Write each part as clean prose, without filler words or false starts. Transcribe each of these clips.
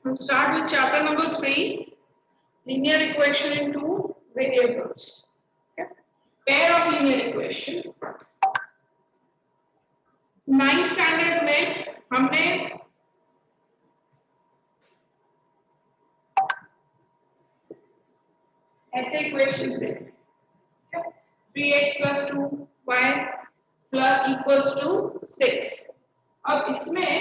We'll start with chapter number 3, linear equation in two variables. Okay. Pair of linear equation. 9th standard में हमने ऐसे equations देखे 3x plus 2y plus equals to 6. अब इसमें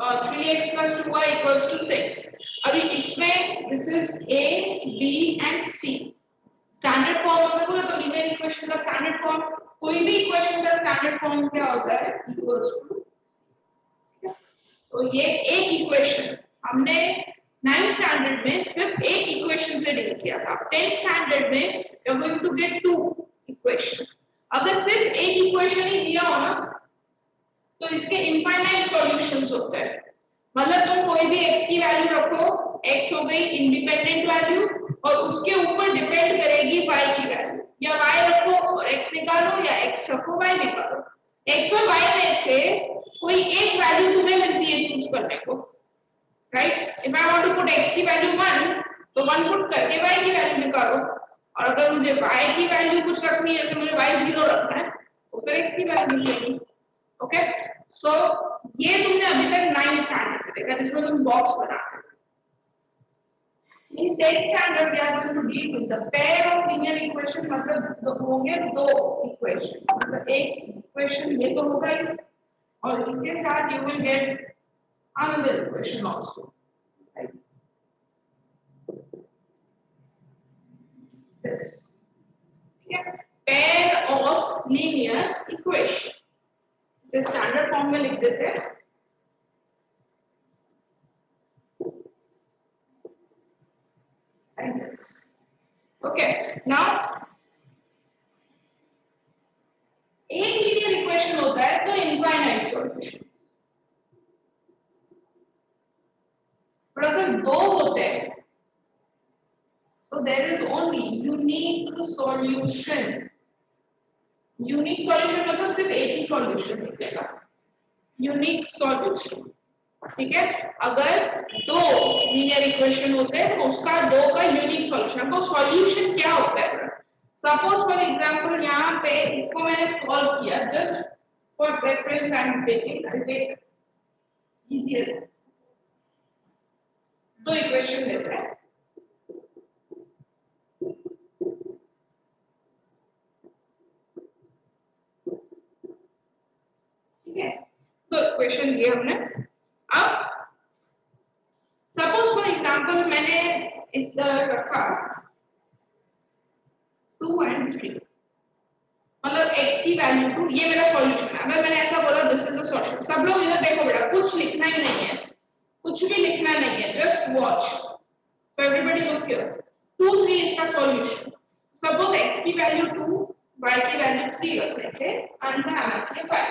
3x plus 2y equals to 6. अभी इसमें this is a, b and c. Standard form में बोला तो लीनियर इक्वेशन का स्टैंडर्ड फॉर्म, कोई भी इक्वेशन का स्टैंडर्ड फॉर्म क्या होता है, इक्वल्स टू. तो ये एक इक्वेशन हमने 9th स्टैंडर्ड में सिर्फ एक इक्वेशन से डील किया था. 10th स्टैंडर्ड में we are going to get to equation. अगर सिर्फ एक इक्वेशन ही दिया हो ना तो इसके इनफाइनाइट सॉल्यूशंस होते हैं. मतलब तुम कोई भी x की वैल्यू रखो, x हो गई इंडिपेंडेंट वैल्यू और उसके ऊपर डिपेंड करेगी y की वैल्यू, या y रखो और x निकालो या x रखो y निकालो. x और y में से कोई एक वैल्यू तुम्हें मिलती है चूज करने को, right. If I want to put x की वैल्यू 1 तो 1 पुट करके y की वैल्यू निकालो, और अगर मुझे y की वैल्यू कुछ रखनी है, जैसे मुझे y 0 रखना है तो फिर x की वैल्यू मिलेगी. ओके, सो ये तुमने अभी तक 9th स्टैंडर्ड में देखा जिसमें तुम बॉक्स बना रहे हो. In 10th standard we are going to deal with the pair of linear equation. मतलब होंगे दो इक्वेशन, मतलब एक इक्वेशन ये तो होगा ही और इसके साथ you will get another equation also, right? This, okay, pair of linear equation. इसे स्टैंडर्ड फॉर्म में लिख देते हैं. Like this. Okay, now एक लीनियर इक्वेशन होता है तो इनफाइनाइट सॉल्यूशन, पर अगर दो होते हैं तो there is only unique solution. Unique solution मतलब सिर्फ एक ही सॉल्यूशन निकलेगा, यूनिक सॉल्यूशन. ठीक है, अगर दो लीनियर इक्वेशन होते हैं तो उसका दो का यूनिक सॉल्यूशन. तो सॉल्यूशन क्या होता है? सपोज फॉर एग्जांपल यहाँ पे इसको मैंने सॉल्व किया, just for reference I am taking, I take easier. दो इक्वेशन लेते हैं. ठीक है, तो इक्वेशन लिए हमने. अब सपोज फॉर एग्जांपल मैंने इधर रखा 2 and 3, मतलब x की वैल्यू 2, ये मेरा सॉल्यूशन है. अगर मैंने ऐसा बोला दिस इज द सॉल्यूशन, सब लोग इधर देखो बेटा, कुछ लिखना ही नहीं है, कुछ भी लिखना नहीं है, just watch. So everybody look here. 2 3 इसका सॉल्यूशन. सपोज x की वैल्यू 2, y की वैल्यू 3 रखने से आंसर आना चाहिए 5.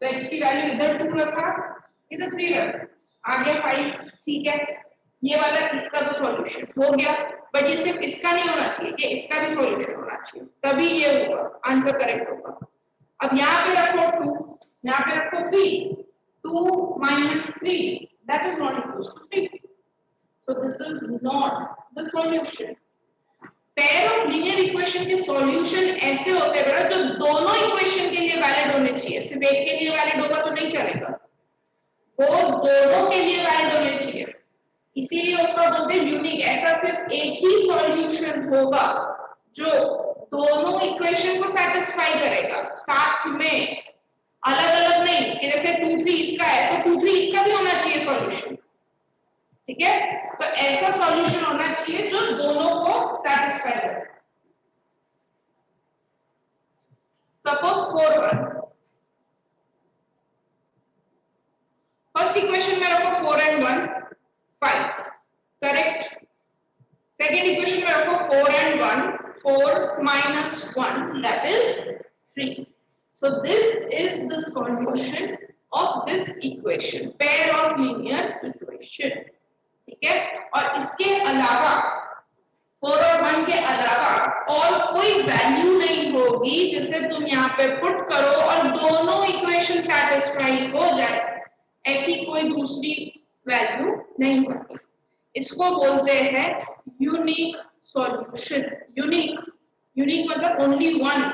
तो x की वैल्यू इधर 2 रखा, इधर 3 रखा, आ गया 5. ठीक है, ये वाला इसका तो सॉल्यूशन हो गया. बट ये सिर्फ इसका नहीं होना चाहिए, ये इसका भी सॉल्यूशन होना चाहिए, तभी ये होगा, आंसर करेक्ट होगा. अब यहाँ पे रखो 2, यहाँ पे रखो 3. 2 minus 3 that is not equals to 3. So this is not the solution. Pair of linear equation के सॉल्यूशन ऐसे होते हैं बेटा जो दोनों इक्वेशन के लिए वैलिड होने चाहिए. सिर्फ एक के लिए वैलिड होगा तो नहीं चलेगा, वो दोनों के लिए वैलिड होने चाहिए. इसीलिए उसका बोलते हैं यूनिक. ऐसा सिर्फ एक ही सॉल्यूशन होगा जो दोनों इक्वेशन को सैटिस्फाई करेगा साथ में, अलग अलग नहीं कि जैसे 2 3 इसका है तो 2 3 इसका भी होना चाहिए सॉल्यूशन. ठीक है, तो ऐसा सॉल्यूशन होना चाहिए जो दोनों को सैटिस्फाई करे. सपोज 4 1, फर्स्ट इक्वेशन में रखो 4 and 1 5, करेक्ट. सेकेंड इक्वेशन में रखो 4 and 1 4 minus 1 that is 3. So this is the solution of this equation, pair of linear equation. ठीक है, और इसके अलावा 4 और 1 के अलावा और कोई वैल्यू नहीं होगी जिसे तुम यहाँ पे पुट करो और दोनों इक्वेशन सैटिस्फाई हो जाए. ऐसी कोई दूसरी वैल्यू नहीं होती। इसको बोलते हैं यूनिक सॉल्यूशन। यूनिक, यूनिक मतलब ओनली वन,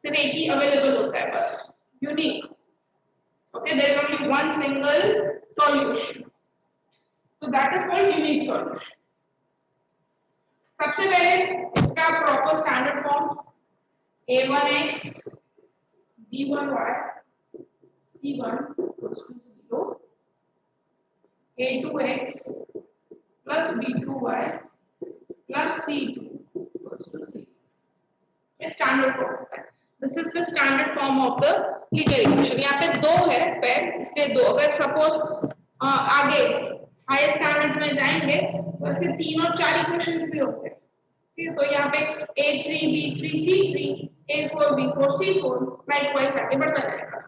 सिर्फ एक ही अवेलेबल होता है बस, यूनिक। Okay, there is only one single solution, so that is called unique solution. सबसे पहले इसका proper standard form a1x b1y c1 equals to 0, a2x plus b2y plus c2 equals to 0, ये स्टैंडर्ड फॉर्म होता है। This is the standard form of the linear equation. यहाँ पे दो है पैर, इसलिए दो। अगर सपोज आगे हायर स्टैंडर्ड्स में जाएंगे तो इसके 3 और 4 इक्वेशंस भी होते हैं। ठीक है, तो यहाँ पे a3 b3 c3 a4 b4 c4 likewise आगे बढ़ता जाएगा।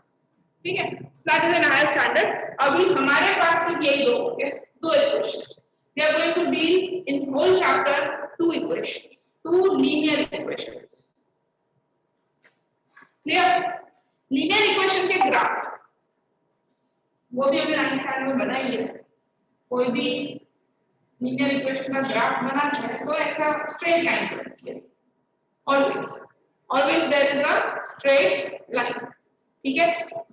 ठीक है, that is an higher standard. अभी हमारे पास सिर्फ यही दो होंगे, दो equations. We are going to deal in whole chapter two equations, two linear equations. Clear? Linear equation के ग्राफ वो भी अभी 9th स्टैंडर्ड में बनाई है। कोई भी लीनियर इक्वेशन का ग्राफ बनाना है तो ऐसा स्ट्रेट लाइन बनती है, always always there is a straight line. ठीक है,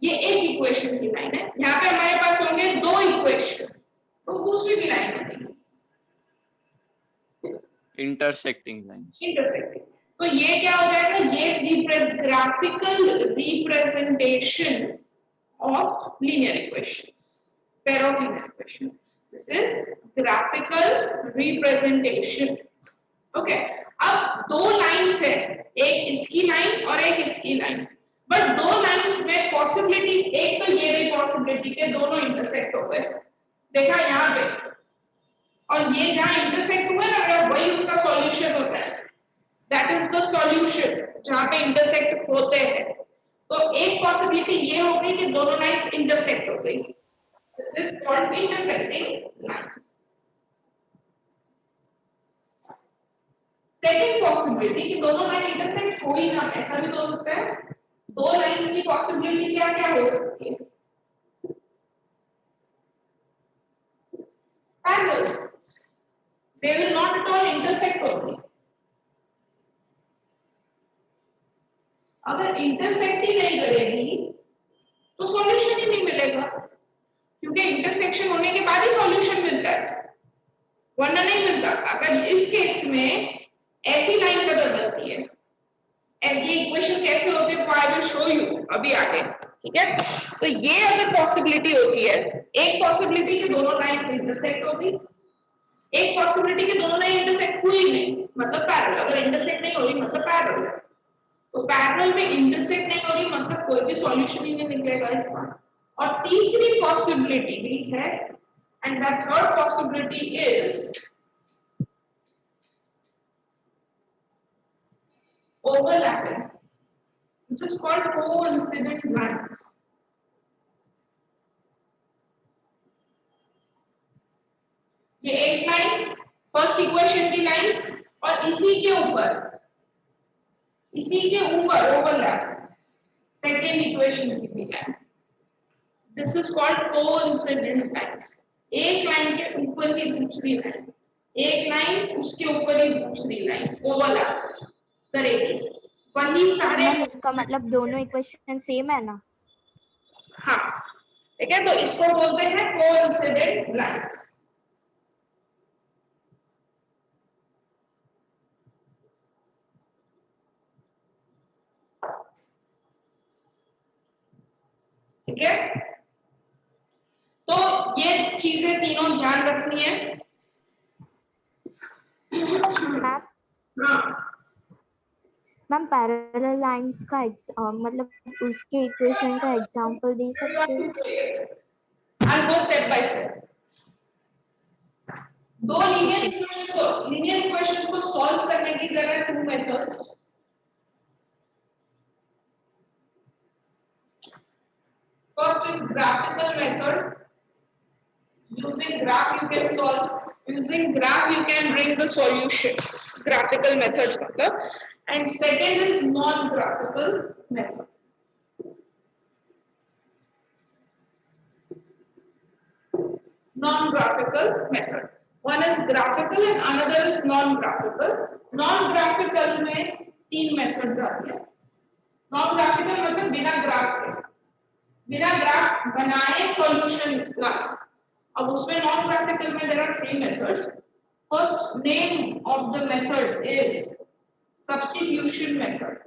ये एक इक्वेशन की लाइन है। यहाँ पे हमारे पास होंगे दो इक्वेशन, तो दूसरी भी लाइन बनेगी इंटरसेक्टिंग लाइंस। इंटरसेक्टिंग, तो ये क्या हो जाएगा, ये graphical representation of linear equations, pair of linear equations. This is graphical representation. Okay, अब दो लाइंस है, एक इसकी लाइन और एक इसकी लाइन, बट दो लाइंस में पॉसिबिलिटी, एक तो ये रही पॉसिबिलिटी के दोनों इंटरसेक्ट हो गए, देखा यहाँ पे, और ये जहाँ इंटरसेक्ट हुए ना वही उसका सॉल्यूशन होता है। दैट इज द सॉल्यूशन, जहाँ पे इंटरसेक्ट होते हैं। तो एक पॉसिबिलिटी ये हो गई कि दोनों लाइंस इंटरसेक्ट हो गई, this is called intersecting lines. Second possibility कि दोनों लाइन इंटरसेक्ट हो ही ना, ऐसा भी तो होता है। दो लाइंस की पॉसिबिलिटी क्या क्या हो सकती है, parallel, they will not at all intersect होंगे। अगर इंटरसेक्ट ही नहीं करेगी तो सॉल्यूशन ही नहीं मिलेगा, क्योंकि इंटरसेक्शन होने के बाद ही सॉल्यूशन मिलता है, वरना नहीं मिलता। अगर इस केस में ऐसी लाइंस अगर बनती है, एंड ये इक्वेशन कैसे होती है आई विल शो यू अभी आगे। ठीक है, तो ये अगर पॉसिबिलिटी होती है, एक पॉसिबिलिटी कि दोनों लाइंस इंटरसेक्ट होगी, एक पॉसिबिलिटी कि दोनों लाइन इंटरसेक्ट हुई नहीं, मतलब पैरेलल। अगर इंटरसेक्ट नहीं हो रही मतलब पैरेलल है, तो पैरेलल में इंटरसेक्ट नहीं हो रही मतलब कोई भी सॉल्यूशन ही नहीं निकलेगा इसका। और तीसरी पॉसिबिलिटी भी है, and that third possibility is overlapping, which is called coincident lines. ये एक लाइन, फर्स्ट इक्वेशन की लाइन, और इसी के ऊपर ओवरलैप सेकेंड इक्वेशन की भी line, this is called coincident lines. एक लाइन के ऊपर की दूसरी लाइन, एक लाइन उसके ऊपर ही दूसरी लाइन ओवरलैप करेगी, वही सारे। इसका मतलब दोनों इक्वेशन सेम है ना? हाँ, ठीक है, तो इसको बोलते हैं कोइंसिडेंट लाइंस। ठीक है, तो ये चीजें तीनों ध्यान रखनी है। हाँ मैम, पैरेलल लाइंस का मतलब उसके इक्वेशन का एग्जांपल दे सकते हैं? I'll go step by step. दो लीनियर इक्वेशन को सॉल्व करने की जगह two methods. First is graphical method. Using graph you can solve. Using graph you can bring the solution. Graphical methods मतलब. And second is non-graphical method. non-graphical method. One is graphical and another is non-graphical. Non-graphical में तीन methods आती हैं. Non-graphical मतलब बिना graph के, बिना graph बनाए सॉल्यूशन लाना. अब उसमें non-graphical में there are three methods. First name of the method is substitution method.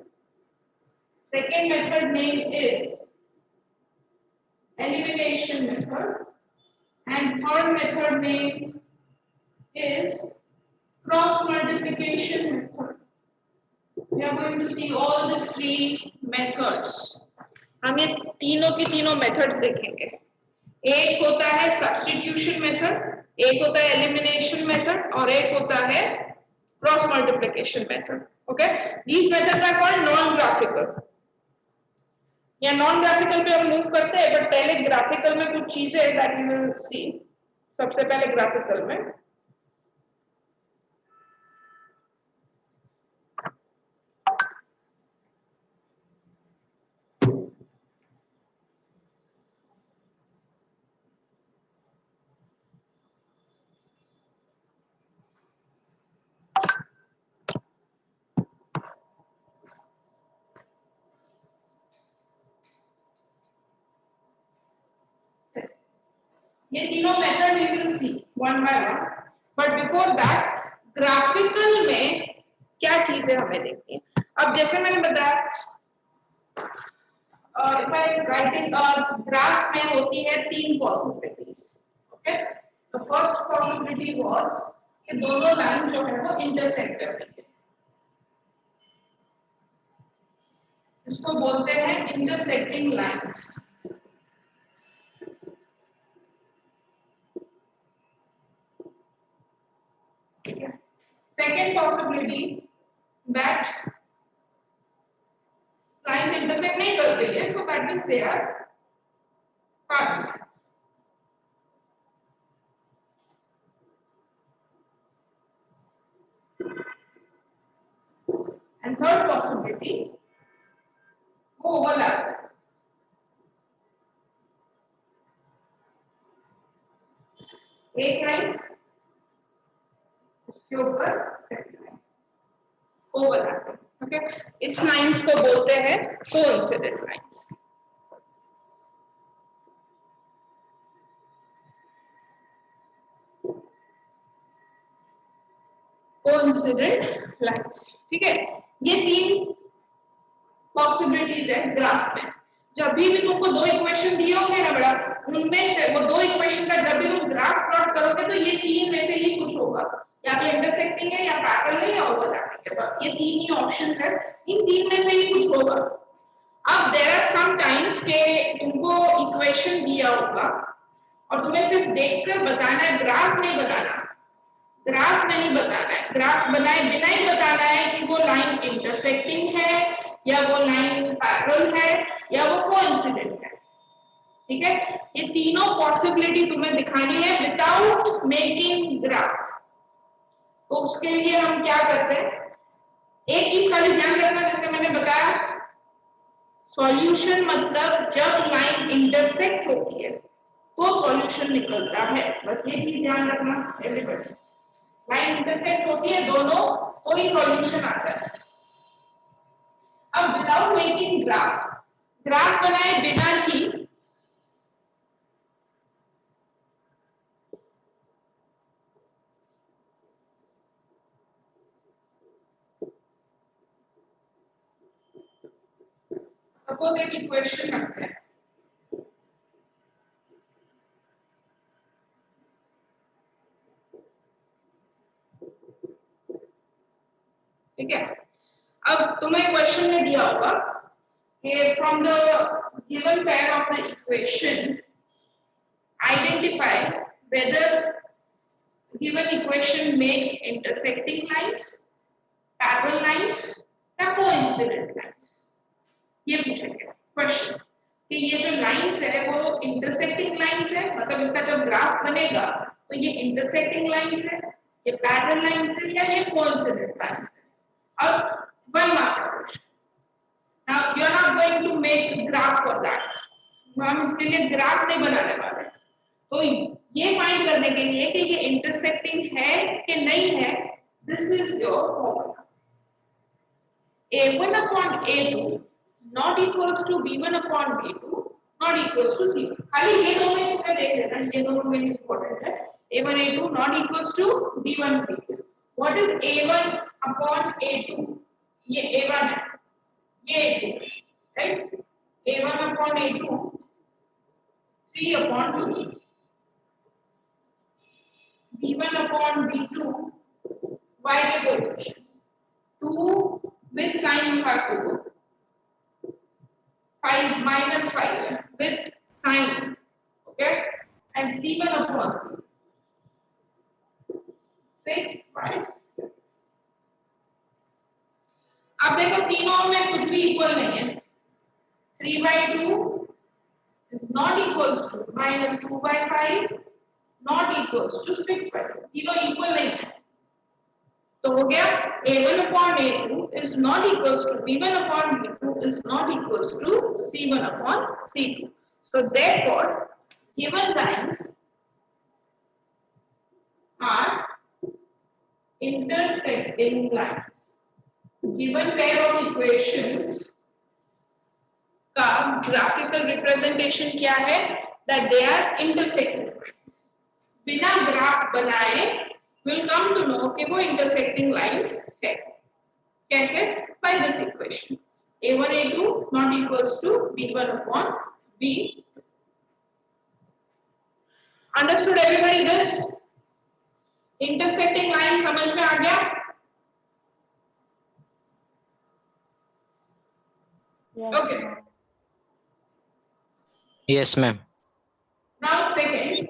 Second method name is elimination method, and third method name is cross multiplication method. We are going to see all these three methods. हम ये तीनों की तीनों methods देखेंगे. एक होता है substitution method, एक होता है elimination method और एक होता है cross multiplication method. Okay, these methods are called non-graphical. या नॉन ग्राफिकल पे हम मूव करते हैं, बट पहले ग्राफिकल में कुछ चीजें दैट वी विल सी. सबसे पहले ग्राफिकल में ये तीनों method we will see one by one. But before that graphical में क्या चीजें हमें देखनी है. अब जैसे मैंने बताया, इफ आई राइटिंग ग्राफ में होती है तीन possibilities. Okay, the first possibility was कि दोनों लाइन जो है वो इंटरसेक्ट करती है. इसको बोलते हैं intersecting lines. Second possibility that lines intersect नहीं करते हैं, so that means they are parallel. And third possibility, वो overlap. एक लाइन उसके ऊपर सेकंड लाइन ओवरलैपिंग. ओके, इस लाइंस को बोलते हैं कोइंसिडेंट लाइंस. Coincident lines. ठीक है, ये तीन पॉसिबिलिटीज है ग्राफ में. जब भी तुमको दो इक्वेशन दिए होंगे ना बेटा, उनमें से वो दो इक्वेशन का जब भी तुम ग्राफ प्लॉट करोगे तो ये तीन में से ही कुछ होगा. या तो इंटरसेक्टिंग है, या पैरेलल है, या ओवरलैपिंग है. बस ये तीन ही ऑप्शंस है. इन तीन में से ही कुछ होगा. अब देयर आर सम टाइम्स के तुमको इक्वेशन दिया होगा और तुम्हें सिर्फ देखकर बताना है, ग्राफ नहीं बताना. ग्राफ नहीं बताना है, ग्राफ बनाए बिना ही बताना है कि वो लाइन इंटरसेक्टिंग है, या वो लाइन पैरेलल है, या वो कोइंसिडेंट है. ठीक है, ये तीनों पॉसिबिलिटी तुम्हें दिखानी है विदाउट मेकिंग ग्राफ. तो उसके लिए हम क्या करते हैं, एक चीज खाली ध्यान रखना, जैसे मैंने बताया, सॉल्यूशन मतलब जब लाइन इंटरसेक्ट होती है तो सॉल्यूशन निकलता है. बस ये चीज ध्यान रखना एवरीबॉडी. लाइन इंटरसेक्ट होती है दोनों तो ही सॉल्यूशन आता है. अब विदाउट मेकिंग ग्राफ, ग्राफ बनाए बिना ही सपोज एक इक्वेशन रखते हैं. ठीक है, अब तुम्हें क्वेश्चन में दिया होगा कि from the given pair of the equation identify whether given equation makes intersecting lines, parallel lines या कोइंसिडेंट लाइंस. ये पूछेंगे क्वेश्चन कि ये जो लाइंस है वो इंटरसेक्टिंग लाइंस है, मतलब इसका जब ग्राफ बनेगा तो ये इंटरसेक्टिंग लाइंस है, ये पैरेलल लाइंस है, या ये कोइंसिडेंट लाइंस है. अब one mark question. Now you are not going to make graph for that. हम इसके लिए ग्राफ नहीं बनाने वाले. तो ये फाइंड करने के लिए कि ये इंटरसेक्टिंग है कि नहीं है, this is your formula. A1 upon A2 not equals to B1 upon B2 not equals to C1। खाली ये दोनों में देख लेना, ये दोनों में इंपॉर्टेंट है। A1 A2 not equals to B1 B2। What is A1 upon A2? ये A1 है, ये A2 है, right? A1 upon A2 3 upon 2, B1 upon B2 y के coefficients 2 with sign you have to do, 5 minus 5 with sign, okay, and C1 upon 6 5 6। अब देखो तीनों में कुछ भी इक्वल नहीं है। 3/2 is not equals to minus 2/5 not equals to 6/6, तीनों इक्वल नहीं है। तो हो गया A1 upon A2 is not equals to B1 upon B2 is not equals to C1 upon C2। So therefore given lines are intersecting lines। given pair of equations का graphical representation क्या है? that they are intersecting lines। बिना graph बनाए will come to know कि वो intersecting lines है। कैसे? by this equation A1 A2 not equals to B1 upon B2। understood everybody this? intersecting line समझ में आ गया? Yes, okay ma'am. Yes, ma'am. now second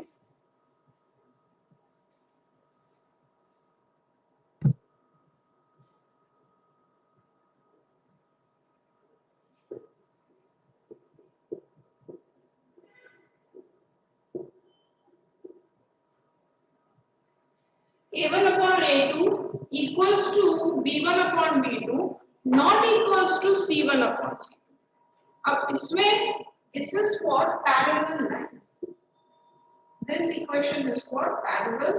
A1 upon A2 equals to B1 upon B2 not equals to C1 upon C2। अब इसमें this is for parallel lines। this equation is for parallel।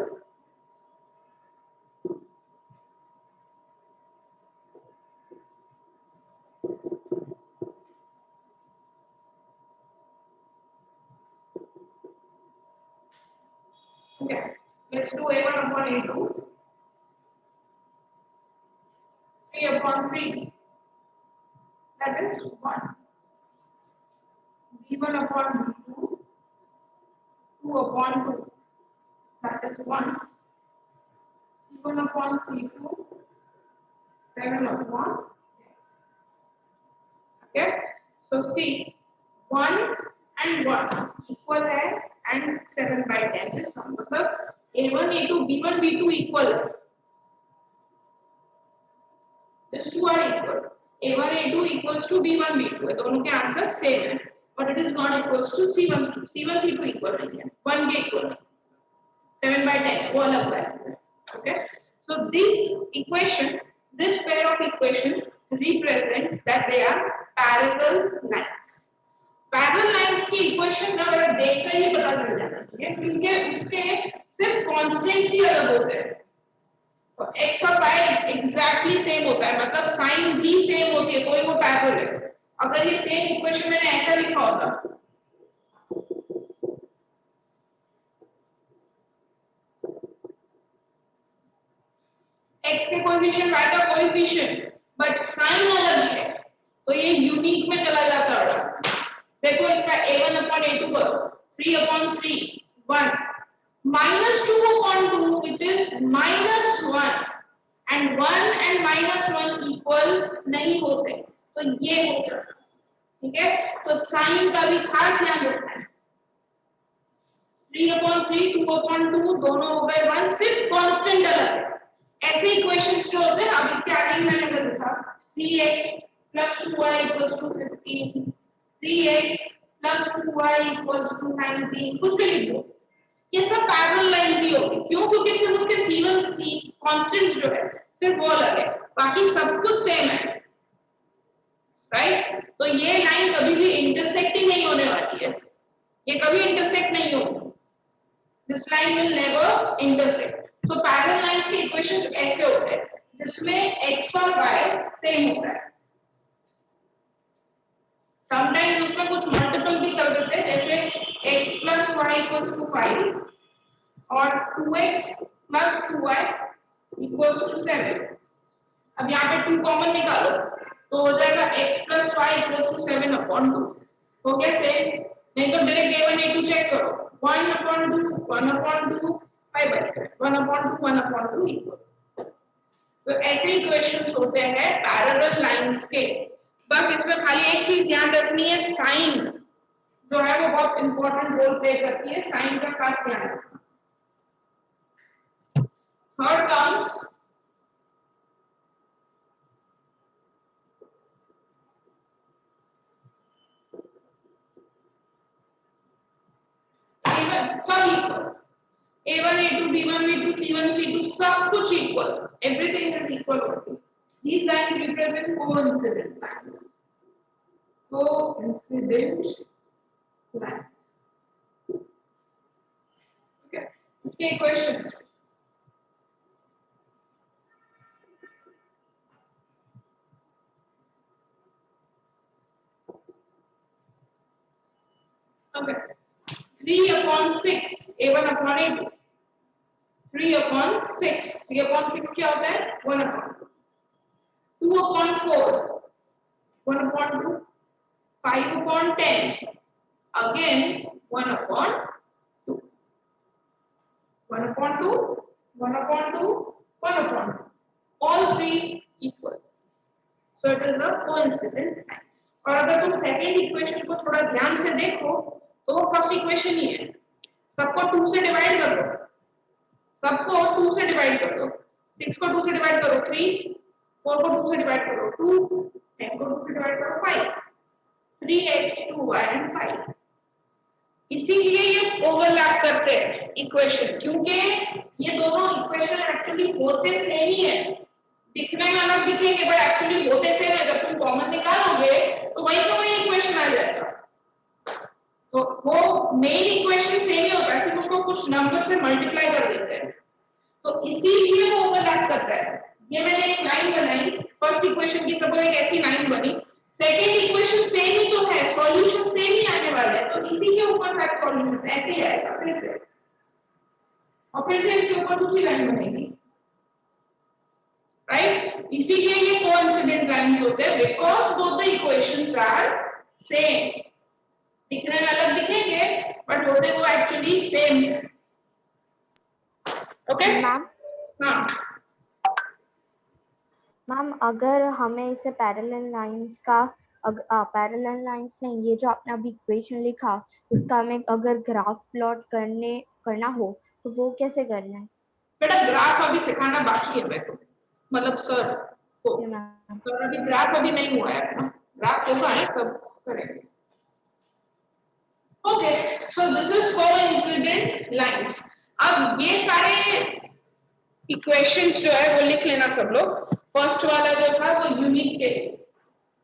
okay, let's do A1 upon A2 3 upon 3 that is 1, B1 upon B2 2 upon 2 that is 1, C1 upon C2 7 upon 10। okay, so see 1 and 1 equal है and 7/10 is sum, मतलब A1 A2 B1 B2 equal है, these two are equal। A1 A2 equals to B1 B2 है, दोनों के answer same है, but it is not equals to C1 C2 equal नहीं है, 1 के equal नहीं, 7/10 वो अलग वैल्यू है। okay, so this equation, this pair of equation represent that they are parallel lines। Parallel lines की इक्वेशन ना अगर देखकर ही पता चल जाना चाहिए, क्योंकि उसके सिर्फ कांस्टेंट ही अलग होते हैं। तो x और y एग्जैक्टली सेम होता है, मतलब साइन भी सेम होती है, कोई वो पैरेलल है। अगर ये सेम इक्वेशन मैंने ऐसा लिखा होता x के कोएफिशिएंट y का कोएफिशिएंट बट साइन अलग है, तो ये यूनिक में चला जाता है। देखो इसका A1 upon A2 करो 3 upon 3 1 minus 2 upon 2 it is -1 and 1 and -1 equal नहीं होते, तो ये हो जाता। ठीक है, तो साइन का भी खास ध्यान रखना है। 3 upon 3 2 upon 2 दोनों हो गए 1, सिर्फ कांस्टेंट अलग है। ऐसे इक्वेशंस जो होते हैं, अब इसके आगे मैंने कर लिखा 3x + 2y = 15 3x + 2y = 19 कुछ भी लिख दो, ये सब पैरेलल लाइंस ही होगी। क्यों? क्योंकि सिर्फ उसके C1 C कांस्टेंट्स जो है सिर्फ वो अलग है, बाकी सब कुछ सेम है, राइट? तो ये लाइन कभी भी इंटरसेक्ट ही नहीं होने वाली है, ये कभी इंटरसेक्ट नहीं होगी। This line will never intersect. तो पैरेलल लाइंस के इक्वेशन ऐसे होते हैं जिसमें x और y सेम होता है। समटाइम्स उसमें कुछ मल्टीपल भी कर देते हैं, जैसे x plus y equals to 5 और 2x plus 2y equals to 7। अब यहाँ पे 2 कॉमन निकालो तो हो जाएगा x plus y equals to 7 upon 2। हो गया सेम? नहीं तो डायरेक्ट a1 a2 चेक करो, 1 upon 2 1 upon 2 5/7 1 upon 2 1 upon 2 equal. तो ऐसे इक्वेशंस होते हैं पैरेलल लाइंस के। बस इसमें खाली एक चीज ध्यान रखनी है, साइन जो है वो बहुत इंपॉर्टेंट रोल प्ले करती है, साइन का खास ध्यान रखना। थर्ड कम्स सब equal, a1 a2 b1 b2 c1 c2 सब कुछ इक्वल, एवरीथिंग इज इक्वल होती। These lines represent coincident lines. Coincident lines. Okay. इसके equation okay. 3 upon 6 a1 upon a2 3 upon 6 3 upon 6 क्या होता है 1 upon 2 2 upon 4 1 upon 2 5 upon 10 again 1 upon 2 1 upon 2 1 upon 2 1 upon 2 all three equal, so it is a coincident line। और अगर तुम second equation को थोड़ा ध्यान से देखो तो वो फर्स्ट इक्वेशन ही है, सबको 2 से डिवाइड कर दो, सबको 2 से डिवाइड कर दो, 6 को 2 से डिवाइड करो 3, 4 को 2 से डिवाइड करो 2, 10 को 2 से डिवाइड करो 5, 3x 2y and 5। इसीलिए ये ओवरलैप करते हैं इक्वेशन, क्योंकि ये दोनों इक्वेशन एक्चुअली होते सेम ही है, दिखने में अलग दिखेंगे बट एक्चुअली होते सेम है। जब तुम कॉमन निकालोगे तो वही इक्वेशन आ जाएगा। तो वो मेन इक्वेशन सेम ही होता है, सिर्फ उसको कुछ नंबर से मल्टीप्लाई कर देते हैं, तो इसीलिए वो ओवरलैप करता है। ये मैंने एक लाइन बनाई फर्स्ट इक्वेशन की, सपोज एक ऐसी लाइन बनी, सेकंड इक्वेशन सेम ही तो है, सॉल्यूशन सेम ही आने वाला है, तो इसी के ऊपर सारा सॉल्यूशन ऐसे ही आएगा फिर से, और फिर से इसके ऊपर दूसरी लाइन बनेगी, राइट? इसीलिए ये कोइंसिडेंट लाइंस होते हैं, because both the equations are same. दिखने में अलग दिखेंगे बट होते वो एक्चुअली सेम है। ओके मैम हाँ मैम अगर हमें इसे पैरेलल लाइंस का पैरेलल लाइंस नहीं, ये जो आपने अभी इक्वेशन लिखा उसका हमें अगर ग्राफ प्लॉट करना हो तो वो कैसे करना है? बेटा ग्राफ अभी सिखाना बाकी है मेरे को, मतलब सर को, ये मैम तो अभी ग्राफ अभी नहीं हुआ है अपना, ग्राफ होगा ना तब करेंगे। Okay so this is coincident lines. अब ये सारे इक्वेशंस जो है वो लिख लेना सब लोग। फर्स्ट वाला जो था वो यूनिक के,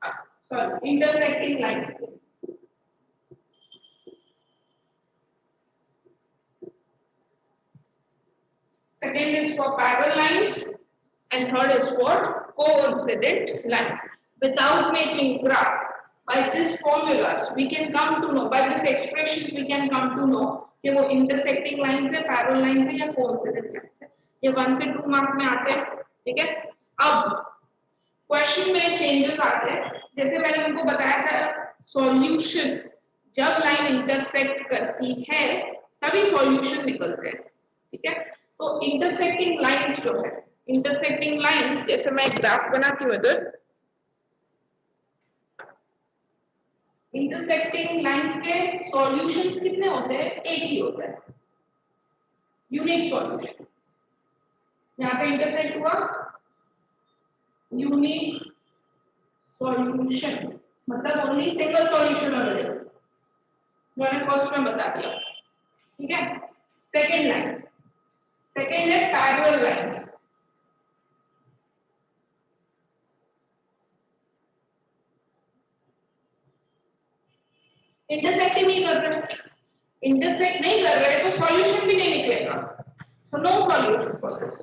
sorry intersecting lines. Second is for parallel lines and third is for coincident lines. Without making graph, by this formulas we can come to know, by this expressions we can come to know कि वो intersecting lines है, parallel lines है या coincident lines है। ये 1 से 2 mark में आते हैं, ठीक है? अब क्वेश्चन में चेंजेस आते हैं, जैसे मैंने उनको बताया था सॉल्यूशन जब लाइन इंटरसेक्ट करती है तभी सॉल्यूशन निकलते हैं, ठीक है? तो इंटरसेक्टिंग लाइंस जो है, इंटरसेक्टिंग लाइंस जैसे मैं एक ग्राफ बनाती हूँ इधर, इंटरसेक्टिंग लाइंस के सॉल्यूशंस कितने होते हैं? एक ही होता है, यूनिक सॉल्यूशन। यहाँ पे इंटरसेक्ट हुआ, यूनिक सॉल्यूशन मतलब ओनली सिंगल सॉल्यूशन अवेलेबल, मैंने फर्स्ट में बता दिया, ठीक है? सेकेंड लाइन, सेकेंड है पैरेलल लाइंस। इंटरसेक्टिंग नहीं कर रहे, इंटरसेक्ट नहीं कर रहे तो सॉल्यूशन भी नहीं निकलेगा, so no solution for this,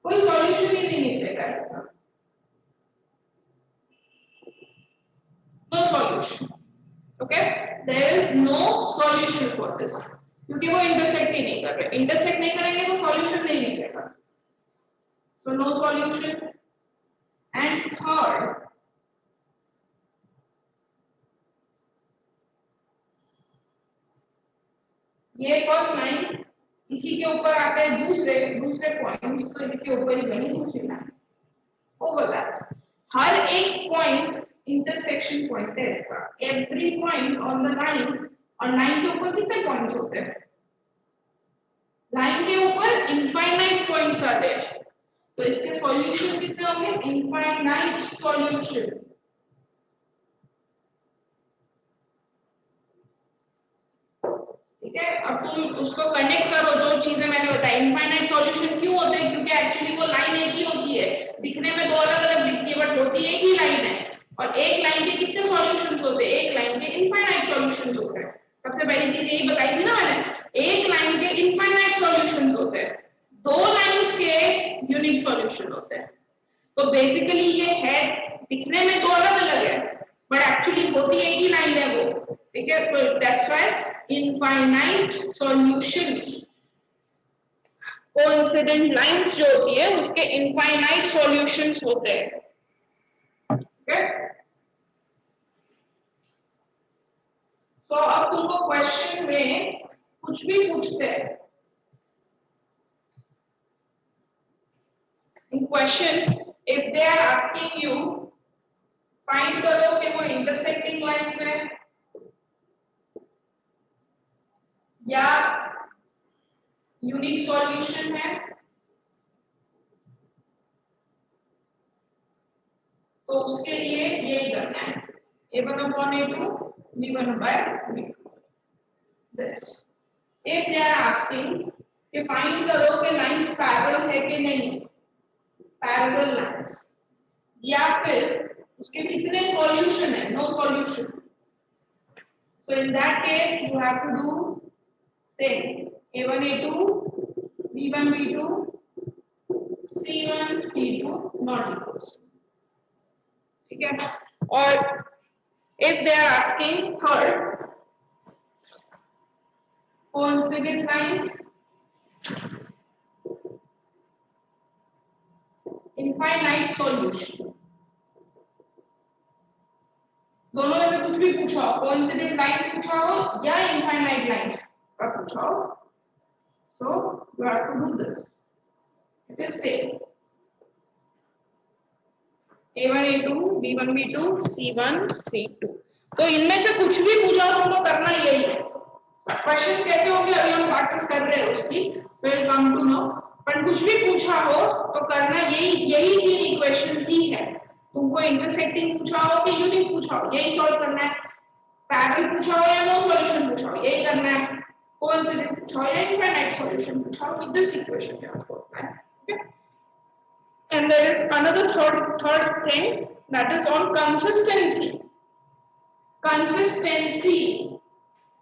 कोई सॉल्यूशन ही नहीं निकलेगा इसका, no solution, okay, there is no solution for this, क्योंकि वो इंटरसेक्ट ही नहीं कर रहे, इंटरसेक्ट नहीं करेंगे तो सॉल्यूशन नहीं निकलेगा, so no solution. And third, ये फर्स्ट लाइन, इसी के ऊपर आते हैं दूसरे पॉइंट्स, तो इसके ऊपर ही बनी दूसरी लाइन, वो बोला हर एक पॉइंट इंटरसेक्शन पॉइंट है इसका, every point on the line, और लाइन के ऊपर कितने पॉइंट्स होते हैं, लाइन के ऊपर इनफाइनाइट पॉइंट्स आते हैं, तो इसके सॉल्यूशन कितने होंगे, इनफाइनाइट सॉल्यूशन, ठीक है। अब तुम उसको कनेक्ट करो, जो चीजें मैंने बताई, इनफाइनाइट सॉल्यूशन क्यों होते हैं, क्योंकि एक्चुअली वो लाइन एक ही होती है, दिखने में दो अलग अलग दिखती है बट होती एक ही लाइन है, और एक लाइन के कितने सॉल्यूशंस होते हैं, एक लाइन के इनफाइनाइट सॉल्यूशंस होते हैं, सबसे पहली चीज यही बताई थी ना मैंने, एक लाइन के इनफाइनाइट सॉल्यूशंस होते हैं, दो लाइंस के यूनिक सॉल्यूशन होते हैं, तो बेसिकली ये है दिखने में दो अलग अलग है बट एक्चुअली होती एक ही लाइन है वो, ठीक है, तो that's why infinite solutions, coincident lines जो होती है उसके इनफाइनाइट सॉल्यूशंस होते हैं, ठीक है। तो अब तुमको क्वेश्चन में कुछ भी पूछते हैं, in question if they are asking you find करो कि वो intersecting lines है या यूनिक सॉल्यूशन है, तो उसके लिए यही करना है, a1/a2 b1/b2 this if they are asking कि फाइंड करो कि लाइंस पैरेलल है कि नहीं, पैरेलल लाइंस, या फिर उसके कितने सॉल्यूशन है, no solution, so in that case you have to do same a1 a2 b1 b2 c1 c2 not equals to, ठीक है। और if they are asking third coincident lines, infinite solution, दोनों में से कुछ भी पूछा हो, कोइंसिडेंट लाइन पूछा हो या इनफाइनाइट लाइन का पूछा हो, so you have to do this, it is same a1 a2 b1 b2 c1 c2, तो इनमें से कुछ भी पूछा हो तुमको करना यही है, क्वेश्चन कैसे होंगे अभी हम प्रैक्टिस कर रहे हैं उसकी, फिर कम टू नो, पर कुछ भी पूछा हो तो करना यही तीन इक्वेशंस ही है, तुमको इंटरसेक्टिंग पूछा हो कि यूनिक पूछा हो यही सॉल्व करना है, पैरेलल पूछा हो या नो सॉल्यूशन पूछा हो यही करना है, कोइंसिडेंट पूछा हो या इनफाइनाइट सॉल्यूशन पूछा हो, with this equation you have to apply, okay. And there is another third thing, that is on consistency.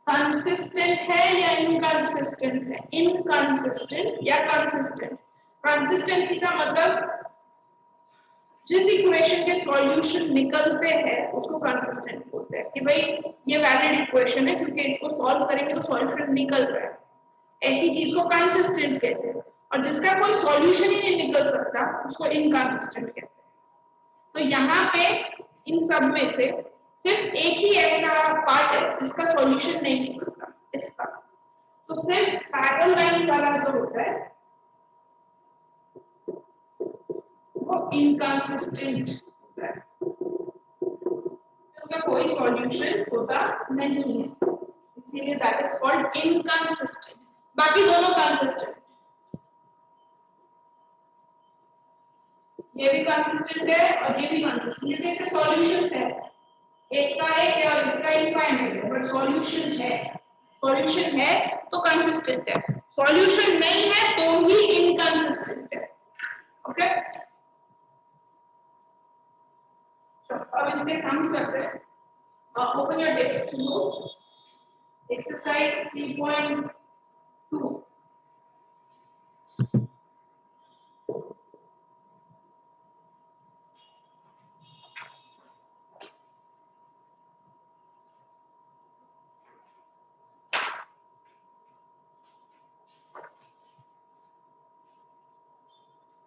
Consistent है या इनकंसिस्टेंट है, इनकंसिस्टेंट या कंसिस्टेंट, कंसिस्टेंसी का मतलब जिस इक्वेशन के सॉल्यूशन निकलते हैं उसको कंसिस्टेंट बोलते हैं, कि भाई ये वैलिड इक्वेशन है क्योंकि इसको सॉल्व करेंगे तो सॉल्यूशन निकल रहा है, ऐसी चीज को कंसिस्टेंट कहते हैं, और जिसका कोई सॉल्यूशन ही नहीं निकल सकता उसको इनकंसिस्टेंट कहते हैं। तो यहाँ पे इन सब में से सिर्फ एक ही ऐसा पार्ट है जिसका सॉल्यूशन नहीं निकलता, इसका, तो सिर्फ पैरेलल लाइंस वाला जो होता है वो इनकंसिस्टेंट होता है, उसका कोई सॉल्यूशन होता नहीं है, इसीलिए दैट इज कॉल्ड इनकंसिस्टेंट, बाकी दोनों कंसिस्टेंट, ये भी कंसिस्टेंट है और ये भी कंसिस्टेंट, ये देखिए सॉल्यूशन है, एक का एक है और इसका इनफाइनाइट है, बट सॉल्यूशन है तो कंसिस्टेंट है, सॉल्यूशन नहीं है तो ही इनकंसिस्टेंट है, ओके। अब इसके सम्स करते हैं, open your text to Exercise 3.2.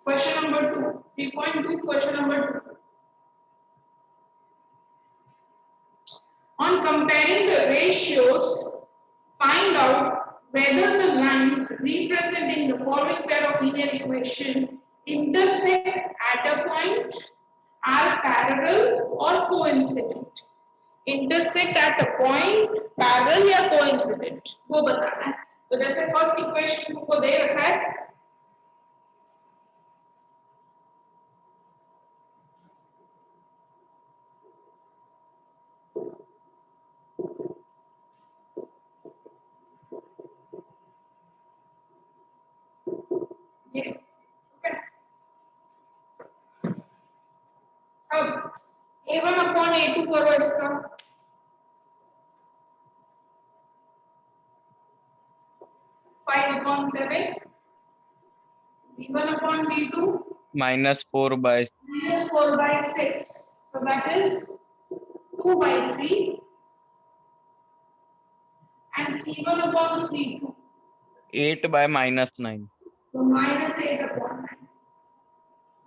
Question number 2. 3.2 question number 2. On comparing the ratios, find out whether the line representing the following pair of linear equations intersect at a point, are parallel or coincident. Intersect at a point, parallel या coincident, वो बताना है. तो जैसे first equation को दे रखा है, ये okay. अब a1 अपॉन a2 करो इसका, 5 upon 7, b1 upon b2, -4 by minus 4 by 6. So that is 2 by 3, and c1 upon c2. 8 by -9. तो -8 upon 9.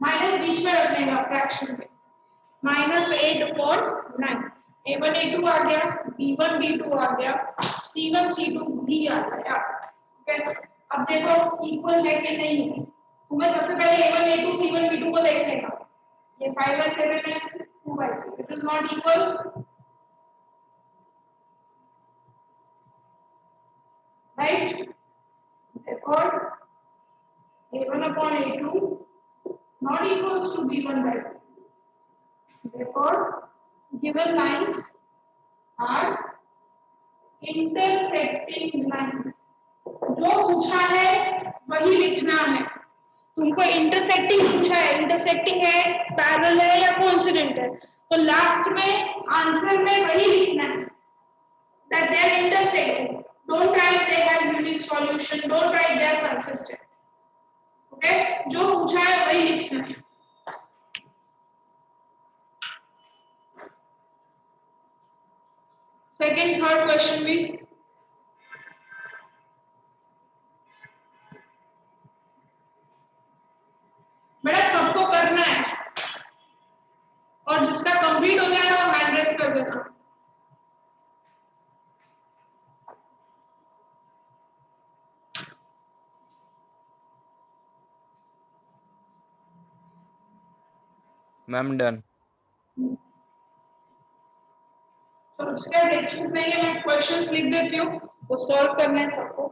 माइनस बीच में रखने का फ्रैक्शन में. -8 upon 9. a1 a2 आ गया, b1 b2 आ गया, c1 c2 भी आ गया. ओके, अब देखो इक्वल है कि नहीं है. तुम्हें सबसे पहले a1 a2 b1 b2 को देखने का. ये 5 by 7 है, 2 by 3. It is not equal. Right, therefore a1 upon a2 not equals to b1 by 2. Therefore, given lines are intersecting lines. जो पूछा है वही लिखना है. तुमको इंटरसेक्टिंग पूछा है, इंटरसेक्टिंग है, पैरेलल है या कोइंसिडेंट है, तो लास्ट में आंसर में वही लिखना है, that they are intersecting. Don't write they have unique solution, don't write they are consistent. Okay, जो पूछा है वही लिखना है. सेकेंड थर्ड क्वेश्चन भी बेटा सबको करना है, और जिसका कंप्लीट हो गया ना वो हैंड रेस कर देना. Ma'am done. तो उसका टेक्स्ट बुक नहीं है, मैं क्वेश्चंस लिख देती हूँ, वो सॉल्व करना है सबको.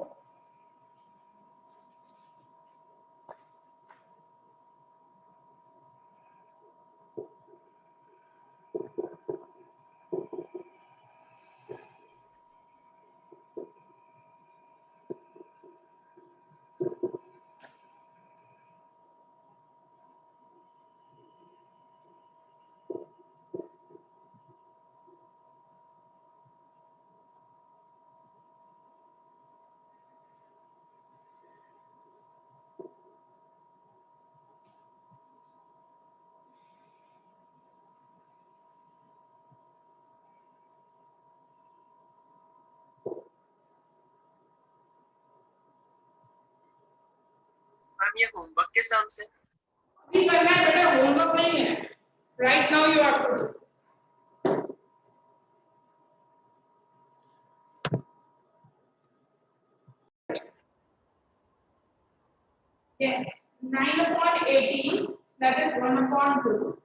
मैम ये होमवर्क के नाम से अभी करना है बेटा, होमवर्क नहीं है. Right now you have to do. Yes, 9 upon 18, that is 1 upon 2.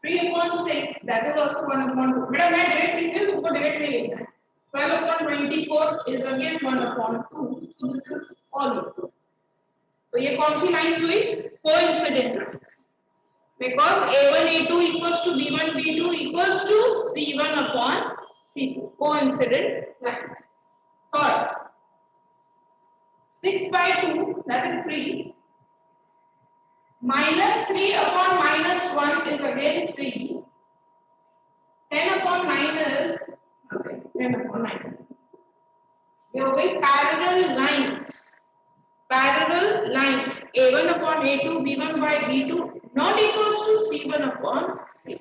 3 upon 6, that is also 1 upon 2. बेटा मैं डायरेक्ट लिख रही हूँ, तुमको डायरेक्ट नहीं लिखना है. 12 upon 24 is again 1 upon 2. So this is all equal. तो ये कौन सी लाइंस हुई? Coincident lines. Because a1 a2 equals to b1 b2 equals to c1 upon c2. Coincident lines. Third, 6 by 2, that is 3. Minus 3 upon minus 1 is again 3. 10 upon 9 is, okay, 10 upon 9. ये हो गई parallel lines. Parallel lines a1 upon a2 b1 by b2 not equals to c1 upon c.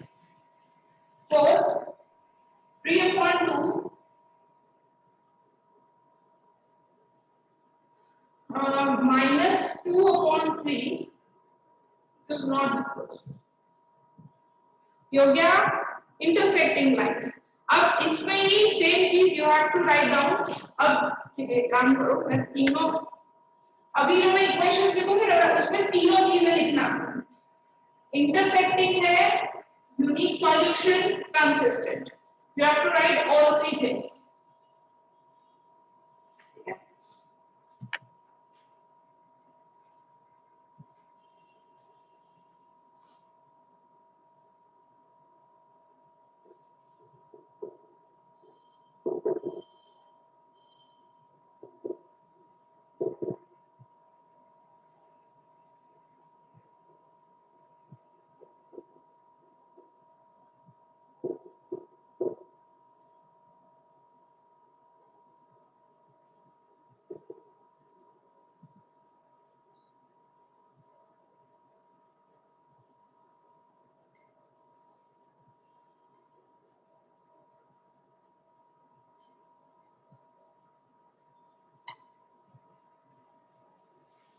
Fourth, 3 upon 2 minus 2 upon 3 is not equals to. ये हो गया intersecting lines. अब इसमें ही same चीज you have to write down. अब ठीक है, काम करो, मैं तीनों अभी जो मैं इक्वेशन लिखूंगी ना उसमें तीनों चीजें लिखना। इंटरसेक्टिंग है, unique solution, consistent. You have to write all three things.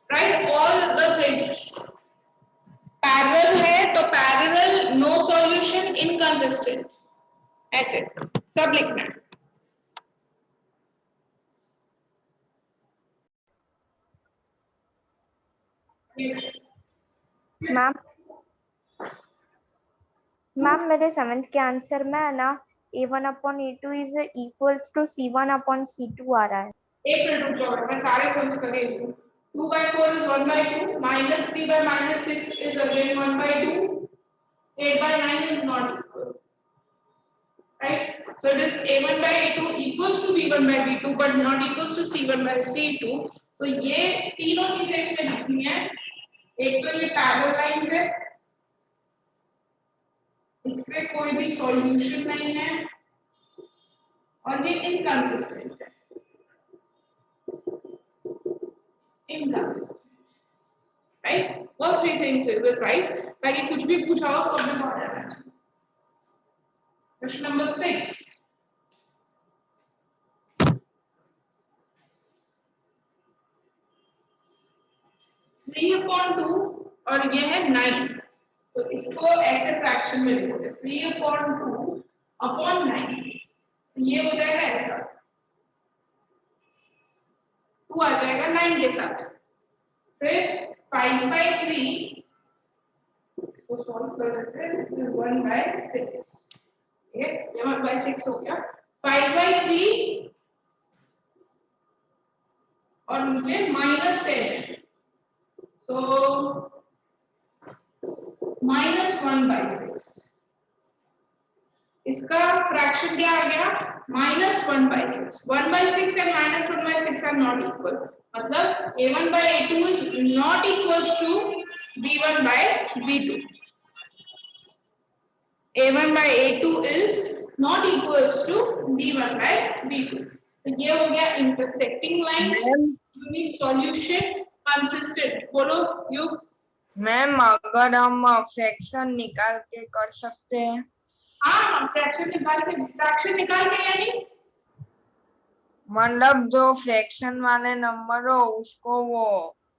Write all the things. Parallel है तो पैरेलल, नो सॉल्यूशन, इनकंसिस्टेंट, ऐसे सब लिखना है। मैम मैम मेरे 7th के आंसर में है ना a1 upon a2 is equals to c1 upon c2 आ रहा है। एक मिनट रुक जाओ, मैं सारे सोल्व कर रही हूँ। 2 by 4 is 1 by 2, minus 3 by minus 6 is again 1 by 2, 8 by 9 is not equal, right? So it is a1 by a2 equals to b1 by b2 but not equals to c1 by c2। तो ये तीनों चीजें इसमें लिखनी है। एक तो ये पैरेलल लाइंस है, इसमें कोई भी सॉल्यूशन नहीं है, और ये इनकंसिस्टेंट है। Inconsistent, right? All three things we will write. ताकि कुछ भी पूछा हो तो भी आ जाना है। Question number 6. Three upon two और ये है 9, तो इसको ऐसे फ्रैक्शन में लिखोगे 3 अपॉन 2 अपॉन 9, ये हो जाएगा ऐसा, 2 आ जाएगा 9 के साथ। फिर 5 by 3 को सॉल्व कर देते हैं, दिस इज 1 by 6, ठीक है, ये 1 by 6 हो गया। 5 by 3 और नीचे -10, तो -1/6, इसका फ्रैक्शन क्या आ गया, -1/6। 1/6 एंड -1/6 आर नॉट इक्वल, मतलब a1 by a2 is not equals to b1 by b2। a1 by a2 is not equals to b1 by b2। तो ये हो गया intersecting lines, unique solution, consistent. बोलो युग। मैम अगर हम फ्रैक्शन निकाल के कर सकते हैं? हाँ, फ्रैक्शन निकाल के यानी मतलब जो फ्रैक्शन वाले नंबर हो उसको वो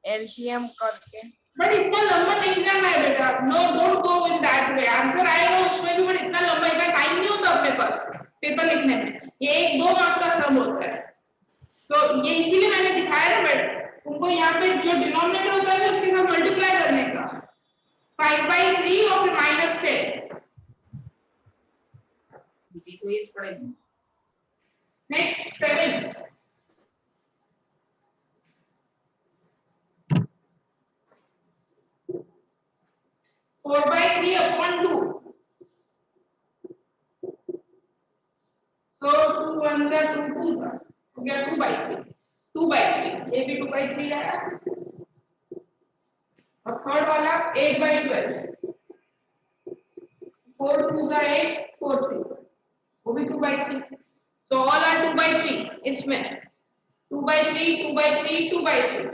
एलसीएम करके। बट इतना लंबा नहीं जाना है बेटा, no don't go in that way. Answer आएगा उसमें भी, बट इतना लंबा इतना टाइम नहीं होता अपने पास पेपर लिखने में, ये 1-2 मार्क का सम होता है। तो ये इसीलिए मैंने दिखाया ना बेटा, तुमको यहाँ पे जो डिनोमिनेटर होता है उसके साथ मल्टीप्लाई करने का, 5/3 और फिर -10। नेक्स्ट 7, 4/3 upon 2, तो 2 1 का 2 2 का हो गया 2/3, 2/3, ये भी 2/3 आया। और थर्ड वाला 8/12, 4 2 का 8, 4 3, वो भी 2/3। तो ऑल आर 2/3 इसमें। by 3, 2 by 3, 2 by 3.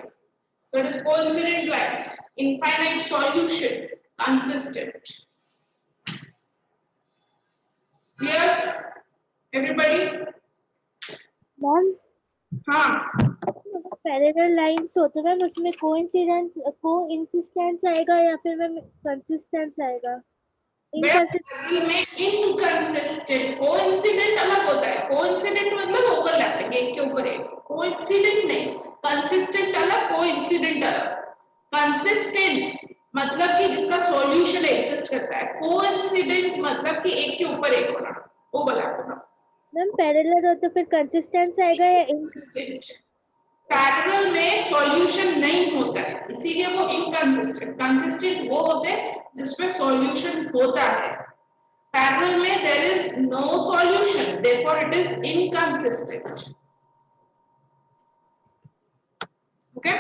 So it is coincident lines. Infinite solution, consistent. Clear? Everybody? Ma'am हाँ. पैरेलल लाइंस होते मैम उसमें कोइंसिस्टेंस आएगा या फिर मैम कंसिस्टेंस आएगा? पैरेलल में इनकंसिस्टेंट, कोइंसिडेंट अलग होता है. कोइंसिडेंट मतलब ओवरलैपिंग, एक के ऊपर एक. कोइंसिडेंट नहीं. कंसिस्टेंट अलग, कोइंसिडेंट अलग. कंसिस्टेंट मतलब कि जिसका सॉल्यूशन एग्जिस्ट करता है. कोइंसिडेंट मतलब कि एक के ऊपर एक होना, ओवरलैप होना. मैम पैरेलल हो तो फिर कंसिस्टेंस आएगा या कंसिस्टेंट. पैरेलल में सॉल्यूशन नहीं होता है, इसीलिए वो इनकंसिस्टेंट. कंसिस्टेंट वो होते हैं जिसमें सॉल्यूशन होता है. पैरेलल में there is no solution, therefore it is inconsistent. Okay.